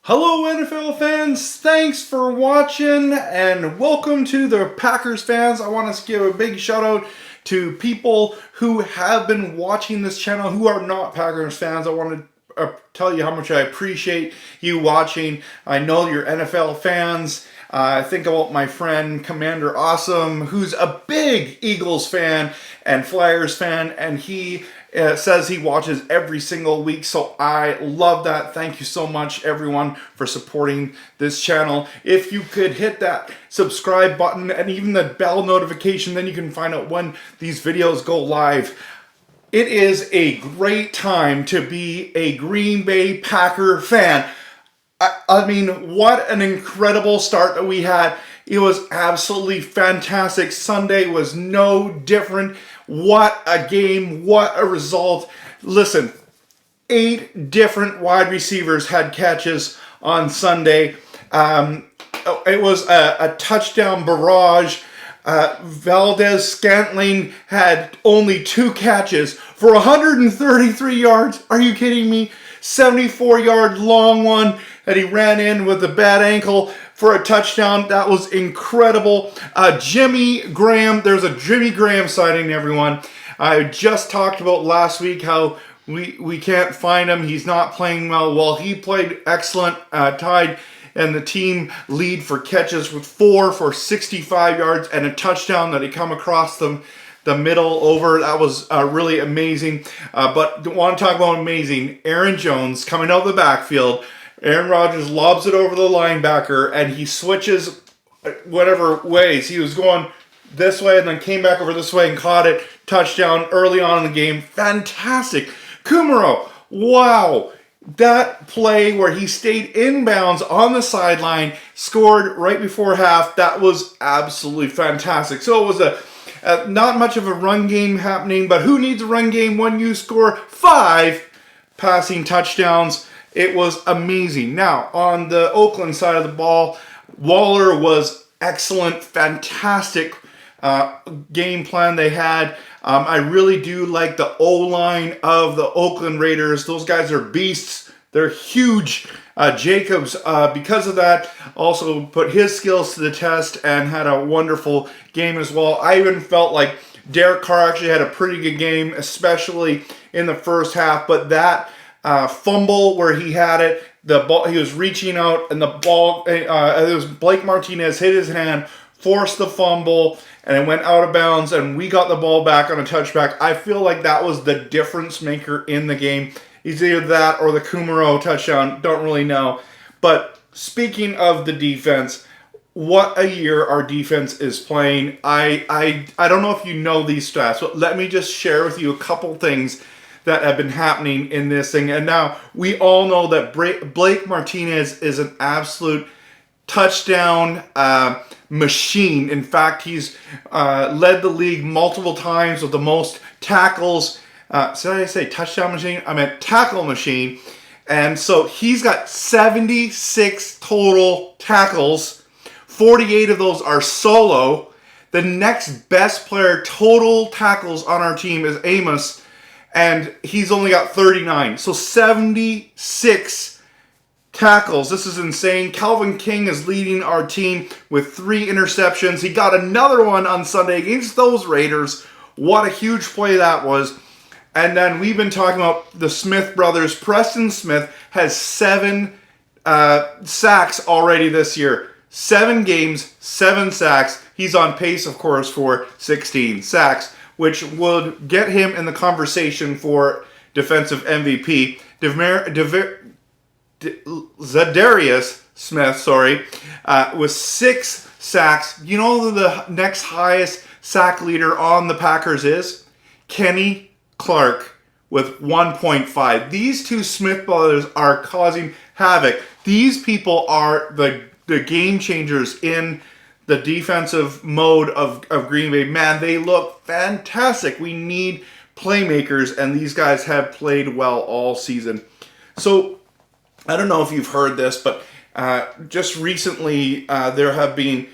Hello NFL fans, thanks for watching and welcome to the Packers fans. I want to give a big shout out to people who have been watching this channel who are not Packers fans. I want to tell you how much I appreciate you watching. I know you're NFL fans. Think about my friend Commander Awesome, who's a big Eagles fan and Flyers fan, and he says he watches every single week, so I love that. Thank you so much, everyone, for supporting this channel. If you could hit that subscribe button and even the bell notification, then you can find out when these videos go live. It is a great time to be a Green Bay Packer fan. I mean, what an incredible start that we had. It was absolutely fantastic. Sunday was no different. What a game. What a result. Listen, 8 different wide receivers had catches on Sunday. It was a touchdown barrage. Valdez-Scantling had only 2 catches for 133 yards. Are you kidding me? 74-yard long one that he ran in with a bad ankle for a touchdown. That was incredible. Jimmy Graham, there's a Jimmy Graham sighting, everyone. I just talked about last week how we can't find him. He's not playing well. Well, he played excellent, tied and the team lead for catches with 4 for 65 yards and a touchdown that he come across the middle over. That was really amazing. But want to talk about amazing. Aaron Jones coming out of the backfield. Aaron Rodgers lobs it over the linebacker and he switches whatever ways. He was going this way and then came back over this way and caught it. Touchdown early on in the game. Fantastic. Kumaro, wow. That play where he stayed inbounds on the sideline, scored right before half, that was absolutely fantastic. So it was not much of a run game happening, but who needs a run game when you score 5 passing touchdowns? It was amazing. Now, on the Oakland side of the ball, Waller was excellent, fantastic game plan they had. I really do like the O-line of the Oakland Raiders. Those guys are beasts. They're huge. Jacobs, because of that, also put his skills to the test and had a wonderful game as well. I even felt like Derek Carr actually had a pretty good game, especially in the first half. But that fumble where he had it, the ball, he was reaching out and the ball, it was Blake Martinez hit his hand, forced the fumble, and it went out of bounds, and we got the ball back on a touchback. I feel like that was the difference maker in the game. It's either that or the Kumaro touchdown. Don't really know. But speaking of the defense, what a year our defense is playing. I don't know if you know these stats, but let me just share with you a couple things that have been happening in this thing. And now we all know that Blake Martinez is an absolute touchdown machine. In fact, he's led the league multiple times with the most tackles. Did I say touchdown machine? I meant tackle machine. And so he's got 76 total tackles. 48 of those are solo. The next best player total tackles on our team is Amos, and he's only got 39. So 76 tackles. This is insane. Calvin King is leading our team with 3 interceptions. He got another one on Sunday against those Raiders. What a huge play that was. And then we've been talking about the Smith brothers. Preston Smith has 7 sacks already this year. 7 games, 7 sacks. He's on pace, of course, for 16 sacks, which would get him in the conversation for defensive MVP. Zadarius Smith, with 6 sacks. You know who the next highest sack leader on the Packers is? Kenny Clark with 1.5. These 2 Smith brothers are causing havoc. These people are the game changers in the defensive mode of Green Bay. Man, they look fantastic. We need playmakers, and these guys have played well all season. So, I don't know if you've heard this, but just recently there have been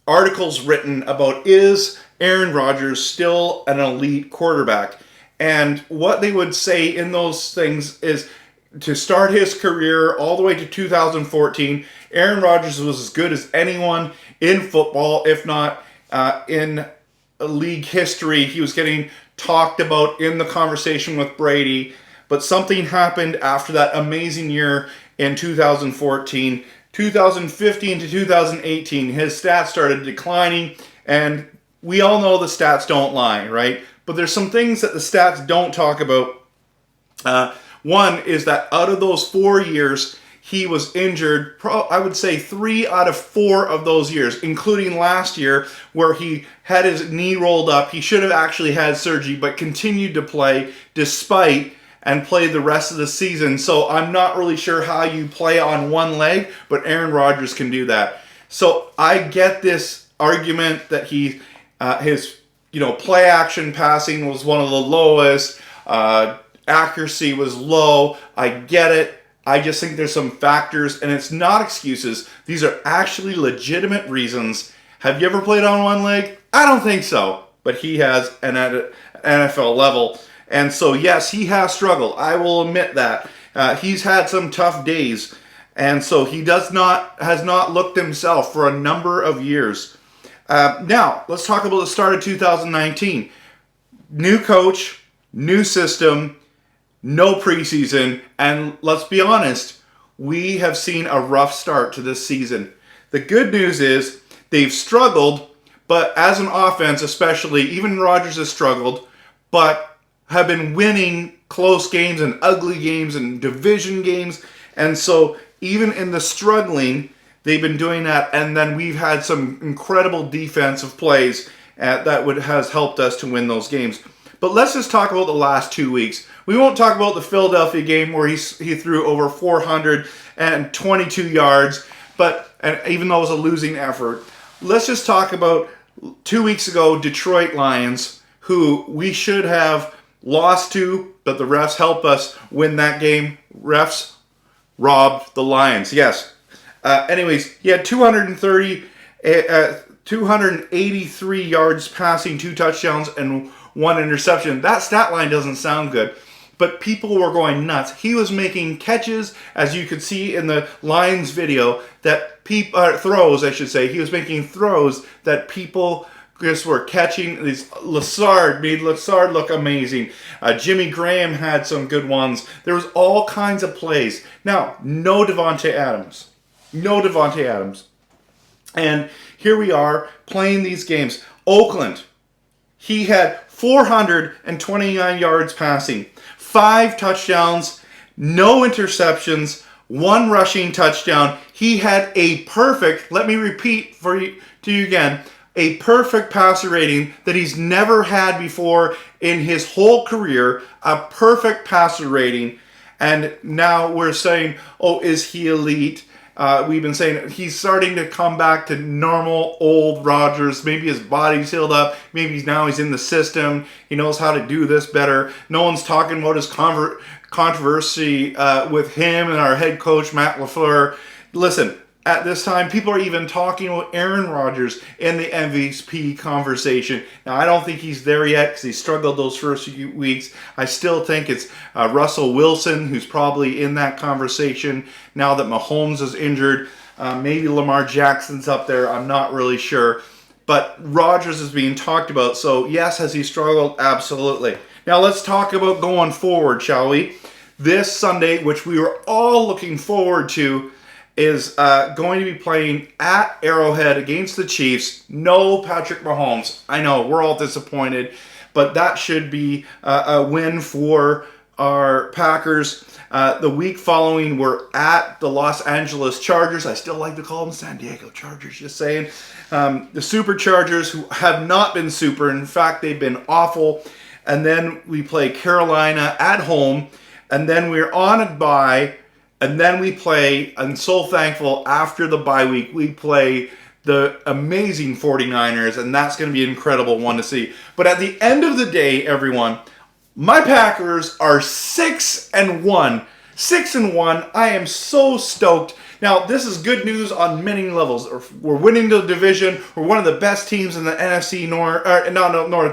articles written about, is Aaron Rodgers still an elite quarterback? And what they would say in those things is to start his career all the way to 2014, Aaron Rodgers was as good as anyone in football, if not in league history. He was getting talked about in the conversation with Brady, but something happened after that amazing year in 2014. 2015 to 2018, his stats started declining, and we all know the stats don't lie, right? But there's some things that the stats don't talk about. One is that out of those 4 years, he was injured, I would say 3 out of 4 of those years, including last year where he had his knee rolled up. He should have actually had surgery, but continued to play despite and played the rest of the season. So I'm not really sure how you play on one leg, but Aaron Rodgers can do that. So I get this argument that his play action passing was one of the lowest, accuracy was low. I get it. I just think there's some factors, and it's not excuses. These are actually legitimate reasons. Have you ever played on one leg? I don't think so, but he has, and at an NFL level. And so, yes, he has struggled. I will admit that. He's had some tough days, and so he has not looked himself for a number of years. Now, let's talk about the start of 2019. New coach, new system, no preseason, and let's be honest, we have seen a rough start to this season. The good news is they've struggled, but as an offense especially, even Rodgers has struggled, but have been winning close games and ugly games and division games, and so even in the struggling, they've been doing that, and then we've had some incredible defensive plays has helped us to win those games. But let's just talk about the last 2 weeks. We won't talk about the Philadelphia game where he threw over 422 yards, and even though it was a losing effort. Let's just talk about 2 weeks ago, Detroit Lions, who we should have lost to, but the refs helped us win that game. Refs robbed the Lions. Yes. Anyways, he had 283 yards passing, 2 touchdowns, and 1 interception. That stat line doesn't sound good, but people were going nuts. He was making catches, as you could see in the Lions video, throws, I should say. He was making throws that people just were catching. Lazard made Lazard look amazing. Jimmy Graham had some good ones. There was all kinds of plays. Now, no Devontae Adams. No Devontae Adams. And here we are playing these games. Oakland, he had 429 yards passing, 5 touchdowns, no interceptions, 1 rushing touchdown. He had a perfect, let me repeat to you again, a perfect passer rating that he's never had before in his whole career, a perfect passer rating. And now we're saying, oh, is he elite? We've been saying he's starting to come back to normal old Rodgers. Maybe his body's healed up. Maybe now he's in the system. He knows how to do this better. No one's talking about his controversy with him and our head coach, Matt LaFleur. Listen, at this time, people are even talking about Aaron Rodgers in the MVP conversation. Now, I don't think he's there yet because he struggled those first few weeks. I still think it's Russell Wilson who's probably in that conversation now that Mahomes is injured. Maybe Lamar Jackson's up there. I'm not really sure. But Rodgers is being talked about. So, yes, has he struggled? Absolutely. Now, let's talk about going forward, shall we? This Sunday, which we were all looking forward to, is going to be playing at Arrowhead against the Chiefs. No Patrick Mahomes. I know, we're all disappointed, but that should be a win for our Packers. The week following, we're at the Los Angeles Chargers. I still like to call them San Diego Chargers, just saying. The Superchargers, who have not been super. In fact, they've been awful. And then we play Carolina at home. And then we're on a bye. And then we play, I'm so thankful, after the bye week, we play the amazing 49ers, and that's going to be an incredible one to see. But at the end of the day, everyone, my Packers are 6-1. 6-1. I am so stoked. Now, this is good news on many levels. We're winning the division. We're one of the best teams in the NFC North,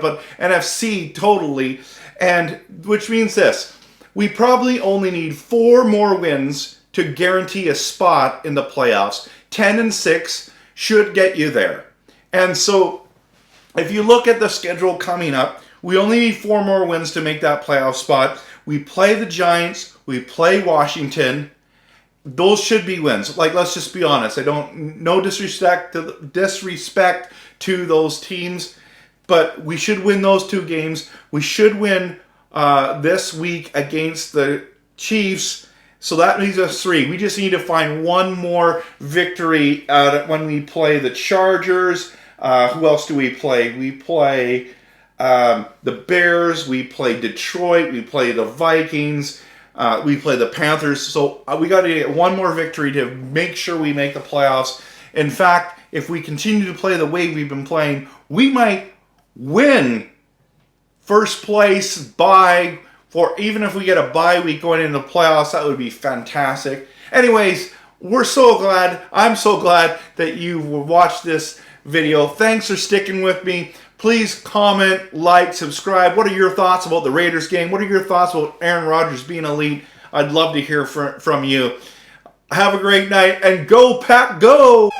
but NFC totally. And which means this. We probably only need 4 more wins to guarantee a spot in the playoffs. 10-6 should get you there. And so if you look at the schedule coming up, we only need 4 more wins to make that playoff spot. We play the Giants, we play Washington. Those should be wins. Like, let's just be honest. No disrespect to those teams, but we should win those 2 games. We should win this week against the Chiefs. So that leaves us 3. We just need to find 1 more victory when we play the Chargers. Who else do we play? We play the Bears. We play Detroit. We play the Vikings. We play the Panthers. So we got to get 1 more victory to make sure we make the playoffs. In fact, if we continue to play the way we've been playing, we might win first place bye. Even if we get a bye week going into the playoffs, that would be fantastic. Anyways, I'm so glad that you watched this video. Thanks for sticking with me. Please comment, like, subscribe. What are your thoughts about the Raiders game? What are your thoughts about Aaron Rodgers being elite? I'd love to hear from you. Have a great night, and go Pack, go!